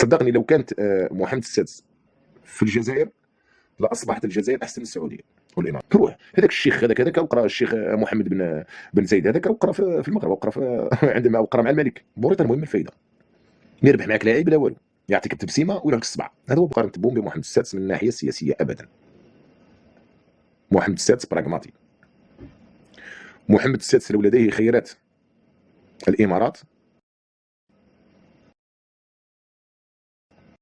صدقني لو كانت محمد السادس في الجزائر لاصبحت الجزائر احسن من السعوديه والامارات. تروح هذاك الشيخ هذاك وقرا الشيخ محمد بن زايد هذاك وقرا في المغرب وقرا عندما وقرا مع الملك بوريطه. المهم الفائده ما يربح معك لاعب لا والو، يعطيك التبسيمه ويلعبك الصبعه. هذا هو مقارنه بوم بمحمد السادس من الناحيه السياسيه ابدا. محمد السادس براغماتي. محمد السادس لو لديه خيارات الامارات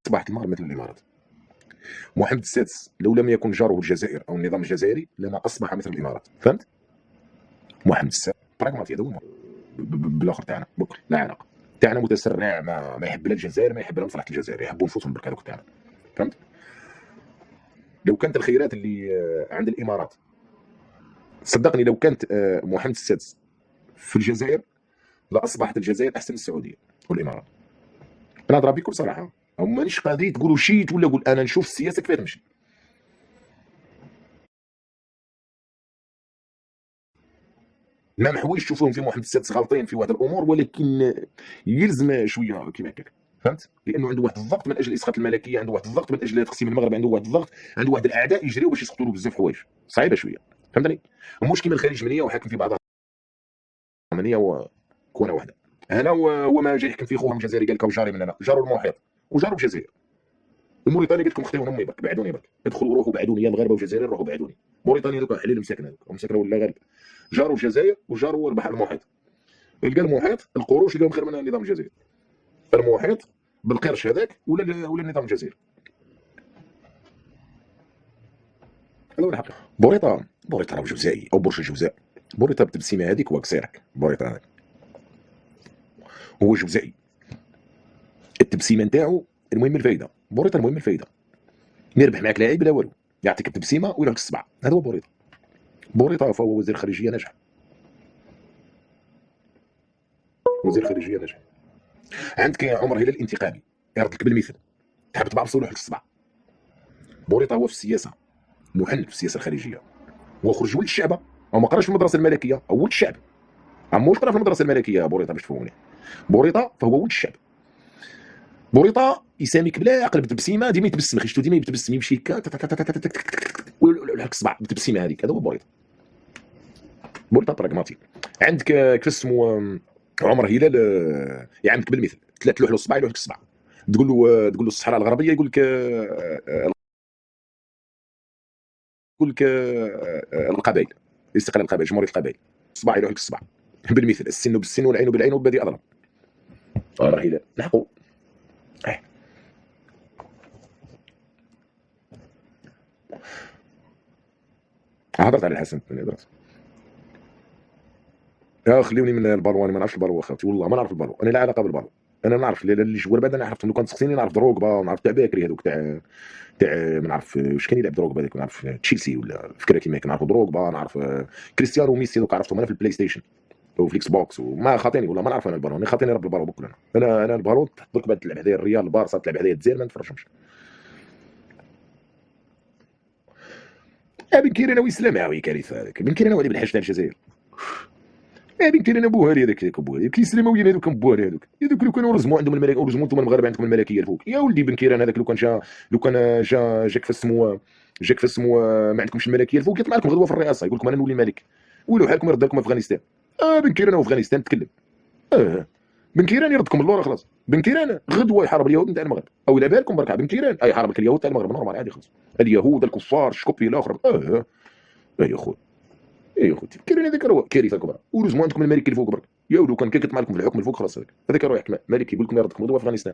اصبحت المغرب مثل الامارات. محمد السادس لو لم يكن جاره الجزائر او النظام الجزائري لما اصبح مثل الامارات. فهمت؟ محمد السادس براغماتي. هذا هو بالاخر تاعنا بكل لا علاقه. تاعنا متسرع، ما يحب لا الجزائر ما يحب لا مصلحه الجزائر، يحبوا نفوسهم برك هذوك تاعنا. فهمت؟ لو كانت الخيارات اللي عند الامارات، صدقني لو كانت محمد السادس في الجزائر لاصبحت الجزائر احسن من السعوديه والامارات. انا اضرب بكل صراحه، مانيش قادرين تقولوا شيت ولا قول انا نشوف السياسه كيف تمشي. ما حوايج تشوفوهم في محمد السادس غالطين في واحد الامور، ولكن يلزم شويه كيما هكاك. فهمت؟ لانه عنده واحد الضغط من اجل اسقاط الملكيه، عنده واحد الضغط من اجل تقسيم المغرب، عنده واحد الضغط، عنده واحد الاعداء يجريو باش يسقطوا له بزاف حوايج صعيبه شويه. فهمتني؟ مش كيما الخليج منيه وحاكم في بعضها منيه وكونه واحده. انا وما جاي يحكم في خوهم الجزائري قال لك جاري من انا جارو المحيط وجارو الجزائر. الموريتاني قلت لكم خطيون امي برك بعدوني برك، ادخلوا روحوا بعدوني يا المغاربه والجزائر روحوا بعدوني. موريتانيا دوك حليل مساكن هذوك مساكن ولا غالب جاروا الجزائر وجاروا البحر المحيط. لقى المحيط القروش لقاهم خير من النظام الجزائري. المحيط بالقرش هذاك ولا النظام الجزائري. هذا هو الحق. بوريطه راه جزائي او برج الجوزاء. بوريطه بتبسيمه هذيك هو قصيرك. بوريطه هذاك هو جزائي. التبسيمه نتاعو المهم الفايده. بوريطه المهم الفايده ما يربح معك لاعب لا والو، يعطيك التبسيمه ويلعبك الصبعه. هذا هو بوريطه. بوريطه فهو وزير خارجيه ناجح. وزير خارجيه ناجح. عندك عمر هلال الانتقامي يرد لك بالمثل، تحب تبع بصولح لك الصبع. بوريطه هو في السياسه محنك في السياسه الخارجيه. هو خرج ولد الشعب، هو ما قراش في المدرسه الملكيه، هو ولد الشعب. عموش قرا في المدرسه الملكيه بوريطه باش تفهموني. بوريطه فهو ولد الشعب. بوريطه يساميك بلا عقل بتبسيمه، ديما يتبسم خيشتو ديما يتبسم يمشي هكا ويلحق الصبع بالتبسيمه هذيك. هذا هو بوريطه. بوريطه براغماتيك. عندك كيف اسمه عمر هلال يعاملك بالمثل، تلوح له الصبع يلوح لك الصبع. تقول له الصحراء الغربيه يقول لك القبائل، استقلال القبائل، جمهوريه القبائل. الصباع يلوح لك الصبع بالمثل، السن بالسن والعين بالعين والبادي اضرب. راه هلال نحقوا. هضرت على الحسن بن ادريس. خليوني من البالو، انا ما نعرفش البالو اخوتي والله ما نعرف البالو، انا لا علاقه بالبالو. انا نعرف اللي جوار بعد، انا عرفتهم لو كان تسقسيني نعرف دروغبا ونعرف تاع باكري هذوك تاع ما نعرف واش كان يلعب دروغبا هذاك، نعرف تشيلسي ولا فكره كيما هيك، نعرف دروغبا نعرف كريستيانو وميسي دوك عرفتهم انا في البلاي ستيشن وفي الاكس بوكس. وما خاطيني والله ما نعرف انا البالو، انا خاطيني رب البالو بكل. انا البالو تحط لك بعد تلعب هذايا الريال البارسا تلعب هذايا الجزائر ما نتفرجهمش. بن كيران ويسلم هاوي كارثه هذاك بن كيران ولي بالحاج تاع الجزائر. بن كيران بوهاري هذاك بوهاري كيسلمويين هذوك بوهاري هذوك لو كانوا رزموا عندهم الملك ورزموا انتم المغاربه عندكم الملكيه الفوق. يا ولدي بن كيران هذاك لو كان جاك جاك فاسمو ما عندكمش الملكيه الفوق يطلع لكم غدوه في الرئاسه يقول لكم انا نولي ملك. ولو حالكم يرد لكم افغانستان. بن كيران وافغانستان تكلم. بن كيران يردكم اللورا خلاص. بن كيران غدوه يحارب اليهود نتاع المغرب او لا بالكم برك. بن كيران يحارب اليهود تاع المغرب نورمال عادي خلاص. اليهود الكفار الشكوبي الاخر يا خويا يا خوتي كاين هذاك راه كارثه كبرى. ولزموا عندكم الملك اللي فوق برك. يا ولو كان كيطمع لكم في الحكم الفوق خلاص هذاك راه يحكم ملك يقول لكم يردكم غدوه افغانستان.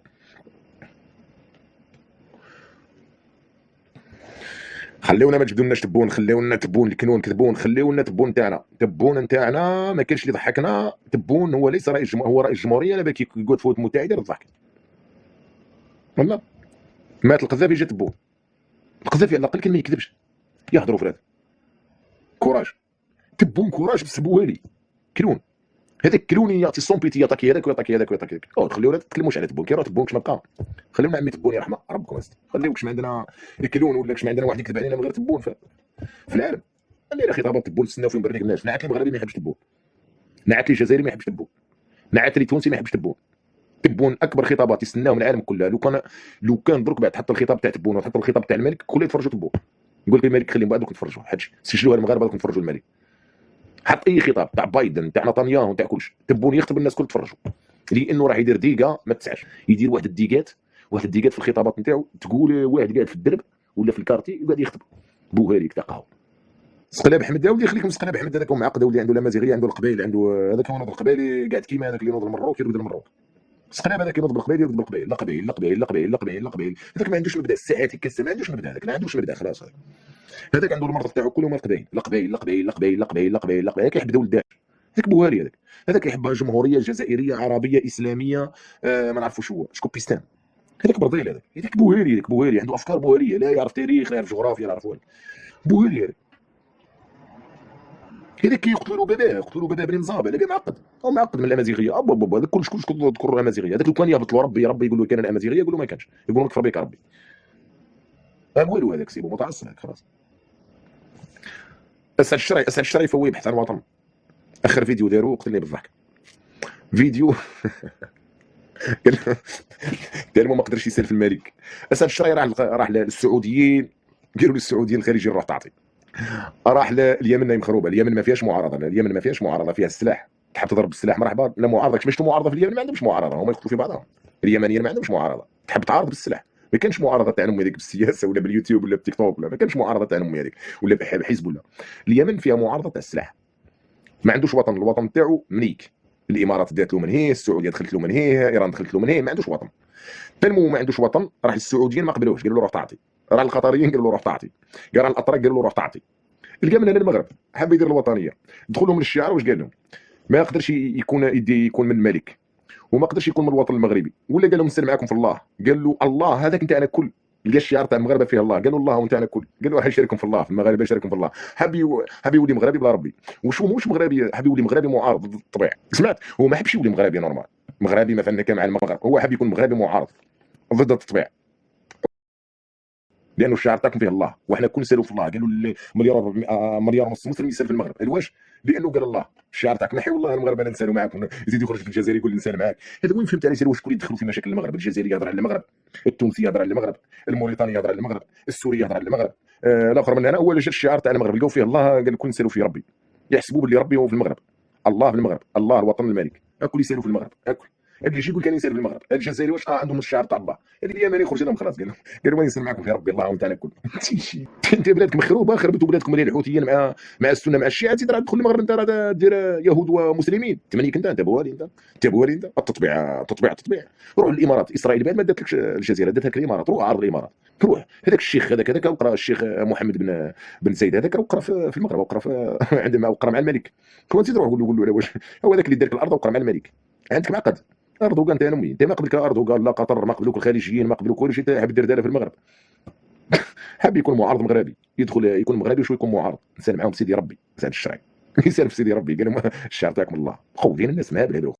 خليونا ما تجبدولناش تبون، خليونا تبون الكنون كذبون، خليونا تبون تاعنا. تبون نتاعنا ما كانش اللي يضحكنا. تبون هو ليس رئيس هو رئيس الجمهوريه لا باك يقعد فوت متحده الضحك والله. مات القذافي جا تبون. القذافي على الاقل كان ما يكذبش يهضروا في هذا كوراج. تبون كوراج بس بوالي كلون. هذاك كلوني يعطي السومبيتي يعطيك هذاك ويعطيك هذاك ويعطيك هذاك. خليونا تتكلموش على تبون كي راه تبون كش ما بقى. خليونا عمي تبون يرحم ربكم خليو كش ما عندنا الكلون ولا كش ما عندنا واحد يكذب علينا من غير تبون في العالم. خلينا خطابات تبون نستناو فيهم برنامج الناس. نعت المغربي ما يحبش تبون، نعت الجزائري ما يحبش تبون، نعت التونسي ما يحبش تبون. تبون اكبر خطابات يستناهم العالم كله. لو كان درك بعد تحط الخطاب تاع تبون وتحط الخطاب تاع الملك كله يتفرجوا تبون. يقول لك الملك خليهم بعد نتفرجوا حاجه سجلوها المغاربه نتفرجوا الملك. حط اي خطاب تاع بايدن تاع نتنياهو تاع كلشي تبون يخطب الناس كل تفرجوا، لانه راح يدير ديقه ما تسعش، يدير واحد الديقات في الخطابات نتاعو، تقول واحد قاعد في الدرب ولا في الكارتي وقاعد يخطب بوهاريك تاع قهوه. سقلاب حمد ولدي يخليكم سقلاب حمد هذاك معقد ولدي عنده الامازيغيه عنده القبائل عنده هذاك هو نوض القبائلي قاعد كيما هذاك اللي نوض المروك يرقد المروك. سقلاب هذاك ينوض بالقبائل يرقد بالقبائل لا قبائل لا قبائل لا قبائل لا قبائل لا قبائل. هذاك ما عندوش مبدا الساعات يكسر ما عندوش مبدا هذاك ما عندوش مبدا خلاص. هذاك عنده المرض تاعو كله مال قبائل لا قبائل لا قبائل لا قبائل لا قبائل لا قبائل لا قبائل. هذاك يحب ولد هذاك بوهاري هذاك يحبها جمهوريه جزائريه عربيه اسلاميه ما نعرفوش هو شكوبيستان. هذاك برضيل هذاك بوهاري عنده افكار بوهاريه لا يعرف تاريخ لا يعرف جغرافيا لا يعرف والو. بوهاري هذاك يقتلوا باباه بن مزابه هذاك معقد او معقد من الامازيغيه ابا هذاك كلش تذكر الامازيغيه. هذاك لو كان يهبط له ربي يقول له كان الامازيغيه يقول له ما كانش يقول له كفر بك ربي والو. هذاك سيبو متعصب خلاص. اسعد الشرعي فهو يبحث عن وطن. اخر فيديو داروا قتلني بالضحك فيديو قال ما قدرش يسال في الملك. اسعد الشرعي راح للسعوديين قالوا للسعوديين الخارجيين روح تعطي. راح لليمن مخروبه. اليمن ما فيهاش معارضه. اليمن ما فيهاش معارضه فيها السلاح تحب تضرب بالسلاح مرحبا. لا معارضه كيفاش معارضه في اليمن ما عندهمش معارضه هما يقتلوا في بعضهم. اليمنيين ما عندهمش معارضه تحب تعارض بالسلاح. ما كانش معارضه تاعهم هذيك بالسياسه ولا باليوتيوب ولا بالتيك توك ولا ما كانش معارضه تاعهم هذيك ولا بحزب ولا. اليمن فيها معارضه تاع السلاح. ما عندوش وطن. الوطن تاعو منيك. الامارات دات له من هي السعوديه دخلت له من هي ايران دخلت له من هي ما عندوش وطن. تنمو ما عندوش وطن راح للسعوديين ما قبلوش قالوا له روح تعطي. راح للقطريين قالوا له روح تعطي. راح للاتراك قالوا له روح تعطي. لقى من هنا المغرب حب يدير الوطنيه دخلوا من الشعار واش قال لهم ما يقدرش يكون من الملك وما قدرش يكون من الوطن المغربي ولا قال لهم نسال معاكم في الله. قال له الله هذاك انت انا كل لقى الشعار تاع المغاربه فيه الله قالوا الله وانت انا كل قالوا راح يشارككم في الله في المغاربه يشارككم في الله. حب يولي مغربي بلا ربي مش مغربي حب يولي مغربي معارض ضد الطبيعه. سمعت هو ما حبش يولي مغربي نورمال مغربي مثلا كان مع المغرب هو حب يكون مغربي معارض ضد الطبيعه لانه الشعار تاعكم فيه الله وحنا كل نسالوا في الله. قالوا مليار ونص مسلم يسال في المغرب واش لانه قال الله الشعار تاعك نحي والله المغرب انا نسالوا معاكم يزيد يخرج في الجزائر يقول نسال معاك. هذا وين فهمت عليه واش كل يدخلوا في مشاكل المغرب. الجزائري يهضر على المغرب التونسي يهضر على المغرب الموريتاني يهضر على المغرب السوري يهضر على المغرب الاخر من هنا هو اللي جا الشعار تاع المغرب لقوا فيه الله قال كل نسالوا في ربي يحسبوا باللي ربي هو في المغرب الله في المغرب الله الوطن الملك اكل يسالوا في المغرب اكل. اللي يجي يقول كان يسال في المغرب الجزائري واش عندهم الشعار تاع الله. هذه اليمني يخرج لهم خلاص قالوا ما يسال معكم في ربي الله وانت على كل. انت بلادك مخروبه خربتوا بلادكم مليان الحوثيين مع السنه مع الشيعه تزيد تدخل المغرب انت راه دير يهود ومسلمين تمنيك انت بوالي انت التطبيع. روح للامارات اسرائيل بعد ما داتلكش الجزيره داتها لك الامارات روح عارض الامارات روح. هذاك الشيخ هذاك وقرا الشيخ محمد بن زايد هذاك وقرا في المغرب وقرا عندما وقرا مع الملك. كون تزيد روح قول له واش هو هذاك اللي دار لك الارض وقرا مع الملك عندك معقد. اردوغان انت امي انت ما قبلك اردوغان لا قطر ما قبلوك الخليجيين ما قبلوك كل شيء حاب دير داله في المغرب. حاب يكون معارض مغربي يدخل يكون مغربي وشوي يكون معارض نسال معاهم سيدي ربي سعد الشرعي يسال في سيدي ربي قال لهم الشعار تاعكم الله خوفين الناس مهابل هذوك.